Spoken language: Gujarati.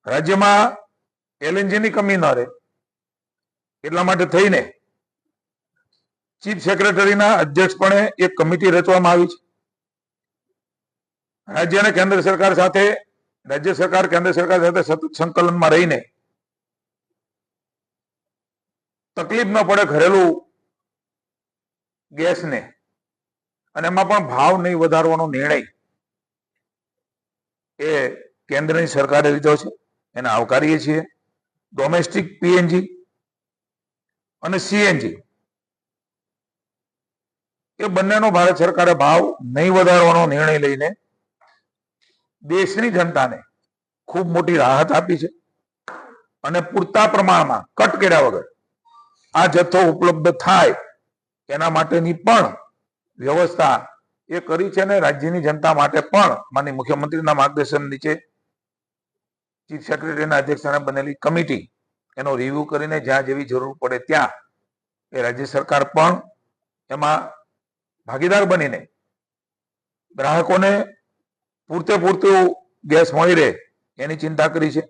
રાજ્યમાં એલએનજી ની કમી ન રહે એટલા માટે થઈને ચીફ સેક્રેટરીના અધ્યક્ષપણે એક કમિટી રચવામાં આવી છે. રાજ્ય અને કેન્દ્ર સરકાર સાથે રાજ્ય સરકાર કેન્દ્ર સરકાર સાથે સતત સંકલનમાં રહીને તકલીફ ન પડે ઘરેલું ગેસને અને એમાં પણ ભાવ નહીં વધારવાનો નિર્ણય એ કેન્દ્રની સરકારે લીધો છે, એને આવકારીએ છીએ. ડોમેસ્ટિક પીએનજી અને સીએનજી એ બંનેનો ભારત સરકારે ભાવ નહીં વધારવાનો નિર્ણય લઈને દેશની જનતાને ખૂબ મોટી રાહત આપી છે અને પૂરતા પ્રમાણમાં કટ કર્યા વગર આ જથ્થો ઉપલબ્ધ થાય એના માટેની પણ વ્યવસ્થા એ કરી છે અને રાજ્યની જનતા માટે પણ માનનીય મુખ્યમંત્રીના માર્ગદર્શન નીચે ચીફ સેક્રેટરીના અધ્યક્ષસ્થાને બનેલી કમિટી એનો રિવ્યુ કરીને જ્યાં જેવી જરૂર પડે ત્યાં એ રાજ્ય સરકાર પણ એમાં ભાગીદાર બનીને ગ્રાહકોને પૂરતું ગેસ મળી રહે એની ચિંતા કરી છે.